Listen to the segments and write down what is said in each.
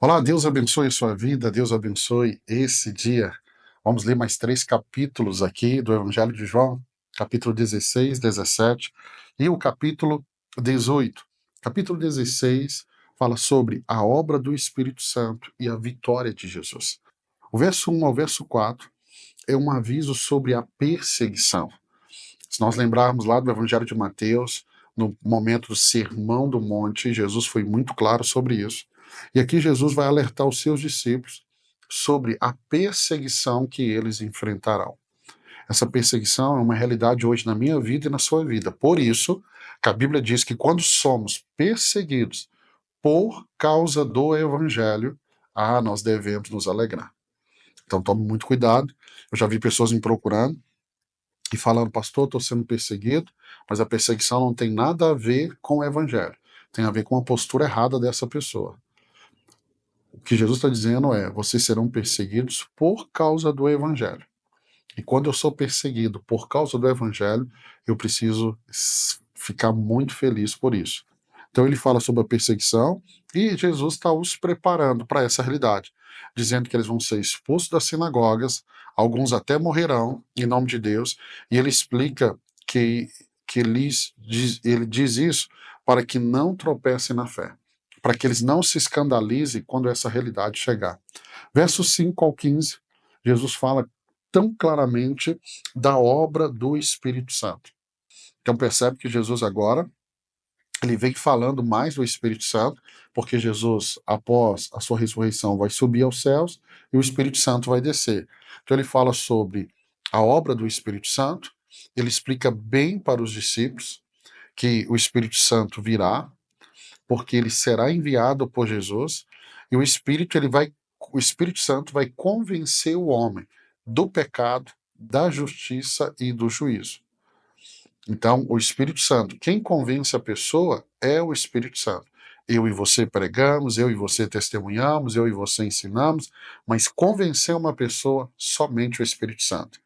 Olá, Deus abençoe a sua vida, Deus abençoe esse dia. Vamos ler mais 3 capítulos aqui do Evangelho de João, capítulo 16, 17 e o capítulo 18. Capítulo 16 fala sobre a obra do Espírito Santo e a vitória de Jesus. O verso 1 ao verso 4 é um aviso sobre a perseguição. Se nós lembrarmos lá do Evangelho de Mateus, no momento do Sermão do Monte, Jesus foi muito claro sobre isso. E aqui Jesus vai alertar os seus discípulos sobre a perseguição que eles enfrentarão. Essa perseguição é uma realidade hoje na minha vida e na sua vida. Por isso, que a Bíblia diz que quando somos perseguidos por causa do Evangelho, nós devemos nos alegrar. Então tome muito cuidado. Eu já vi pessoas me procurando e falando, pastor, estou sendo perseguido, mas a perseguição não tem nada a ver com o evangelho, tem a ver com a postura errada dessa pessoa. O que Jesus está dizendo é, vocês serão perseguidos por causa do evangelho. E quando eu sou perseguido por causa do evangelho, eu preciso ficar muito feliz por isso. Então ele fala sobre a perseguição e Jesus está os preparando para essa realidade, dizendo que eles vão ser expulsos das sinagogas, alguns até morrerão em nome de Deus, e ele explica que ele diz isso para que não tropecem na fé, para que eles não se escandalizem quando essa realidade chegar. Versos 5 ao 15, Jesus fala tão claramente da obra do Espírito Santo. Então percebe que Jesus agora ele vem falando mais do Espírito Santo, porque Jesus, após a sua ressurreição, vai subir aos céus e o Espírito Santo vai descer. Então ele fala sobre a obra do Espírito Santo, ele explica bem para os discípulos que o Espírito Santo virá, porque ele será enviado por Jesus, e o Espírito Santo vai convencer o homem do pecado, da justiça e do juízo. Então, o Espírito Santo, quem convence a pessoa é o Espírito Santo. Eu e você pregamos, eu e você testemunhamos, eu e você ensinamos, mas convencer uma pessoa, somente o Espírito Santo.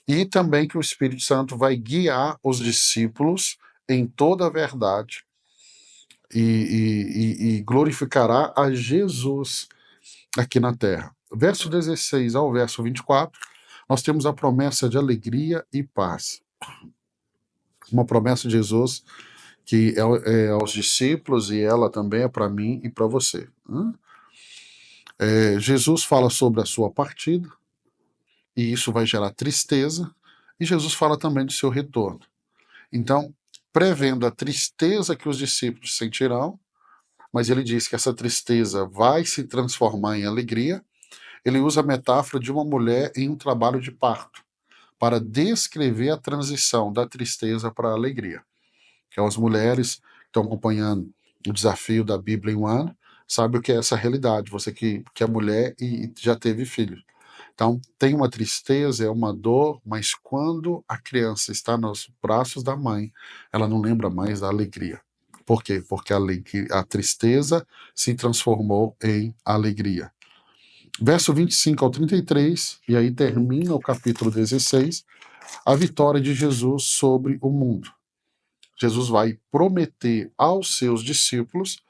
E também que o Espírito Santo vai guiar os discípulos em toda a verdade e glorificará a Jesus aqui na terra. Verso 16 ao verso 24, nós temos a promessa de alegria e paz. Uma promessa de Jesus que é aos discípulos e ela também é para mim e para você. Jesus fala sobre a sua partida e isso vai gerar tristeza, e Jesus fala também do seu retorno. Então, prevendo a tristeza que os discípulos sentirão, mas ele diz que essa tristeza vai se transformar em alegria. Ele usa a metáfora de uma mulher em um trabalho de parto para descrever a transição da tristeza para a alegria. Que as mulheres que estão acompanhando o desafio da Bíblia em um ano, sabe o que é essa realidade, você que é mulher e já teve filho. Então, tem uma tristeza, é uma dor, mas quando a criança está nos braços da mãe, ela não lembra mais da alegria. Por quê? Porque a tristeza se transformou em alegria. Verso 25 ao 33, e aí termina o capítulo 16, a vitória de Jesus sobre o mundo. Jesus vai prometer aos seus discípulos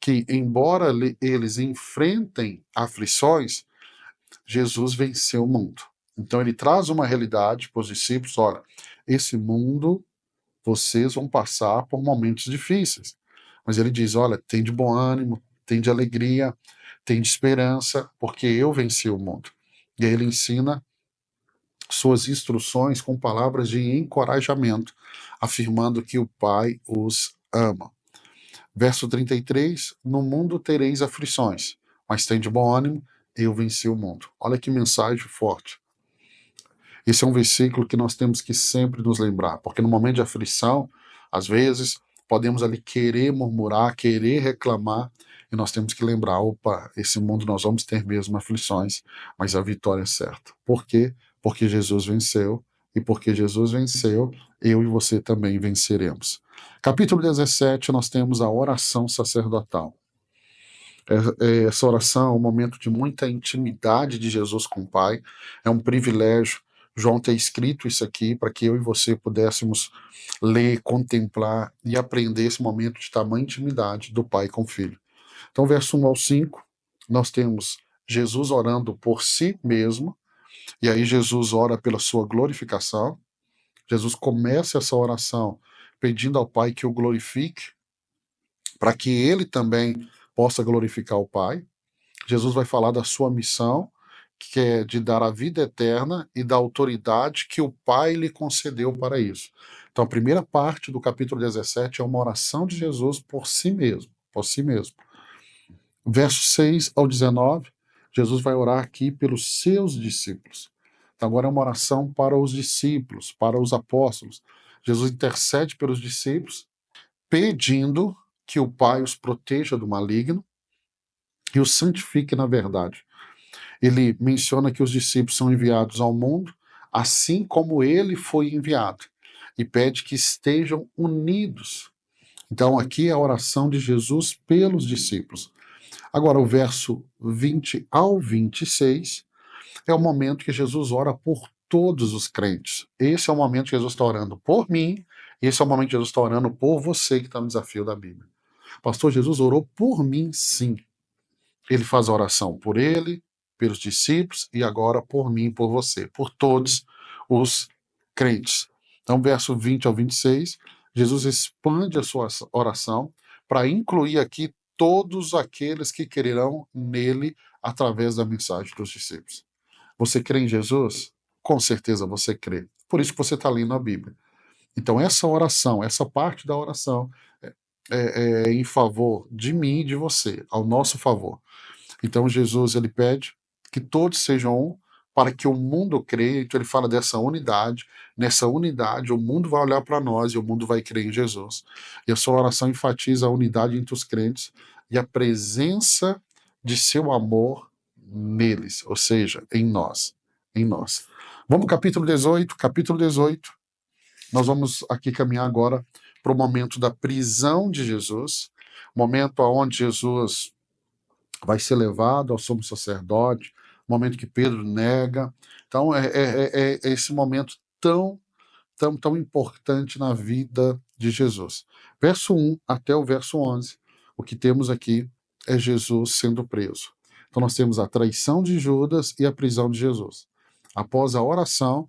que, embora eles enfrentem aflições, Jesus venceu o mundo. Então ele traz uma realidade para os discípulos, olha, esse mundo, vocês vão passar por momentos difíceis. Mas ele diz, olha, tem de bom ânimo, tem de alegria, tem de esperança, porque eu venci o mundo. E aí ele ensina suas instruções com palavras de encorajamento, afirmando que o Pai os ama. Verso 33, no mundo tereis aflições, mas tem de bom ânimo, eu venci o mundo. Olha que mensagem forte. Esse é um versículo que nós temos que sempre nos lembrar, porque no momento de aflição, às vezes, podemos ali querer murmurar, querer reclamar, e nós temos que lembrar, opa, esse mundo nós vamos ter mesmo aflições, mas a vitória é certa. Por quê? Porque Jesus venceu, e porque Jesus venceu, eu e você também venceremos. Capítulo 17, nós temos a oração sacerdotal. Essa oração é um momento de muita intimidade de Jesus com o Pai, é um privilégio João ter escrito isso aqui para que eu e você pudéssemos ler, contemplar e aprender esse momento de tamanha intimidade do Pai com o Filho. Então, verso 1 ao 5, nós temos Jesus orando por si mesmo, e aí Jesus ora pela sua glorificação. Jesus começa essa oração pedindo ao Pai que o glorifique, para que ele também possa glorificar o Pai. Jesus vai falar da sua missão, que é de dar a vida eterna e da autoridade que o Pai lhe concedeu para isso. Então, a primeira parte do capítulo 17 é uma oração de Jesus por si mesmo, por si mesmo. Versos 6 ao 19, Jesus vai orar aqui pelos seus discípulos. Então, agora é uma oração para os discípulos, para os apóstolos. Jesus intercede pelos discípulos, pedindo que o Pai os proteja do maligno e os santifique na verdade. Ele menciona que os discípulos são enviados ao mundo, assim como ele foi enviado, e pede que estejam unidos. Então, aqui é a oração de Jesus pelos discípulos. Agora, o verso 20 ao 26 é o momento que Jesus ora por todos os crentes. Esse é o momento que Jesus está orando por mim, esse é o momento que Jesus está orando por você que está no desafio da Bíblia. Pastor, Jesus orou por mim, sim. Ele faz a oração por ele, pelos discípulos e agora por mim, por você, por todos os crentes. Então, verso 20 ao 26, Jesus expande a sua oração para incluir aqui todos aqueles que crerão nele através da mensagem dos discípulos. Você crê em Jesus? Com certeza você crê. Por isso que você está lendo a Bíblia. Então, essa oração, essa parte da oração é em favor de mim e de você, ao nosso favor. Então Jesus ele pede que todos sejam um para que o mundo creia. Então ele fala dessa unidade. Nessa unidade o mundo vai olhar para nós e o mundo vai crer em Jesus. E a sua oração enfatiza a unidade entre os crentes e a presença de seu amor neles, ou seja, em nós, em nós. Vamos ao capítulo 18, capítulo 18. Nós vamos aqui caminhar agora para o momento da prisão de Jesus, momento onde Jesus vai ser levado ao sumo sacerdote, momento que Pedro nega. Então, é esse momento tão importante na vida de Jesus. Verso 1 até o verso 11, o que temos aqui é Jesus sendo preso. Então, nós temos a traição de Judas e a prisão de Jesus. Após a oração,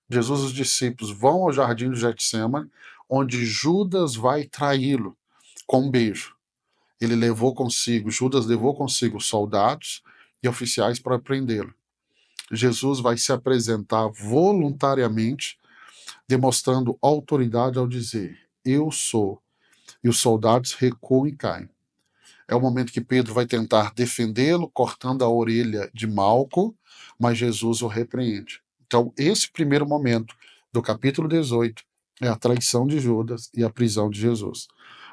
Jesus e os discípulos vão ao jardim do Getsêmani, onde Judas vai traí-lo com um beijo. Judas levou consigo soldados e oficiais para prendê-lo. Jesus vai se apresentar voluntariamente, demonstrando autoridade ao dizer: Eu sou. E os soldados recuam e caem. É o momento que Pedro vai tentar defendê-lo, cortando a orelha de Malco, mas Jesus o repreende. Então, esse primeiro momento do capítulo 18 é a traição de Judas e a prisão de Jesus.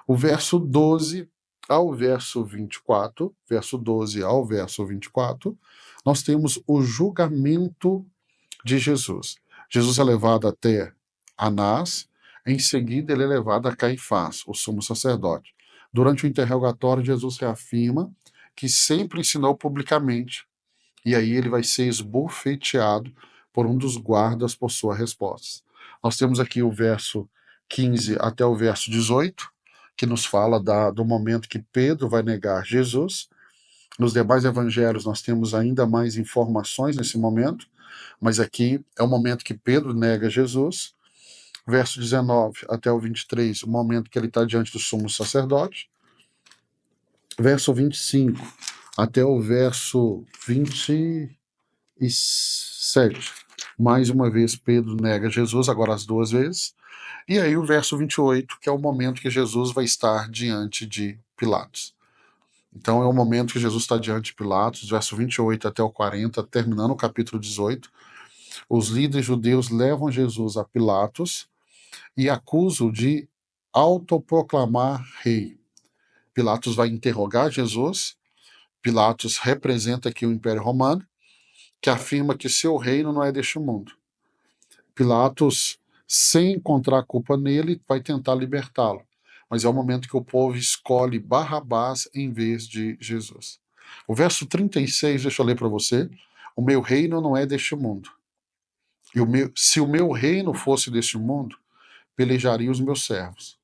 O verso 12 ao verso 24, verso 12 ao verso 24, nós temos o julgamento de Jesus. Jesus é levado até Anás, em seguida ele é levado a Caifás, o sumo sacerdote. Durante o interrogatório, Jesus reafirma que sempre ensinou publicamente, e aí ele vai ser esbofeteado por um dos guardas por sua resposta. Nós temos aqui o verso 15 até o verso 18, que nos fala do momento que Pedro vai negar Jesus. Nos demais evangelhos nós temos ainda mais informações nesse momento, mas aqui é o momento que Pedro nega Jesus. Verso 19 até o 23, o momento que ele está diante do sumo sacerdote. Verso 25 até o verso 27. Mais uma vez Pedro nega Jesus, agora as duas vezes. E aí o verso 28, que é o momento que Jesus vai estar diante de Pilatos. Então é o momento que Jesus está diante de Pilatos, verso 28 até o 40, terminando o capítulo 18. Os líderes judeus levam Jesus a Pilatos e acusam de autoproclamar rei. Pilatos vai interrogar Jesus. Pilatos representa aqui o Império Romano, que afirma que seu reino não é deste mundo. Pilatos, sem encontrar culpa nele, vai tentar libertá-lo. Mas é o momento que o povo escolhe Barrabás em vez de Jesus. O verso 36, deixa eu ler para você. O meu reino não é deste mundo. Se o meu reino fosse deste mundo, pelejaria os meus servos,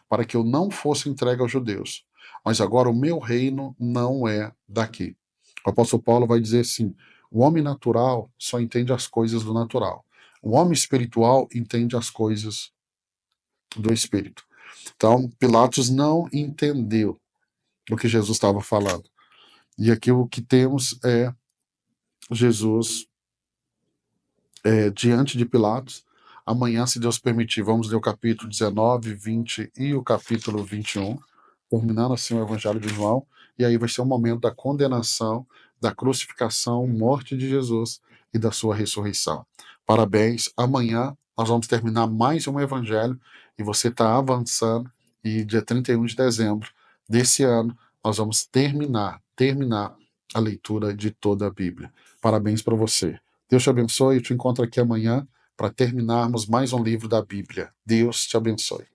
para que eu não fosse entregue aos judeus. Mas agora o meu reino não é daqui. O apóstolo Paulo vai dizer assim: o homem natural só entende as coisas do natural. O homem espiritual entende as coisas do espírito. Então, Pilatos não entendeu o que Jesus estava falando. E aqui o que temos é Jesus diante de Pilatos. Amanhã, se Deus permitir, vamos ler o capítulo 19, 20 e o capítulo 21, terminando assim o Evangelho de João, e aí vai ser o momento da condenação, da crucificação, morte de Jesus e da sua ressurreição. Parabéns, amanhã nós vamos terminar mais um Evangelho, e você está avançando, e dia 31 de dezembro desse ano, nós vamos terminar a leitura de toda a Bíblia. Parabéns para você. Deus te abençoe e te encontro aqui amanhã para terminarmos mais um livro da Bíblia. Deus te abençoe.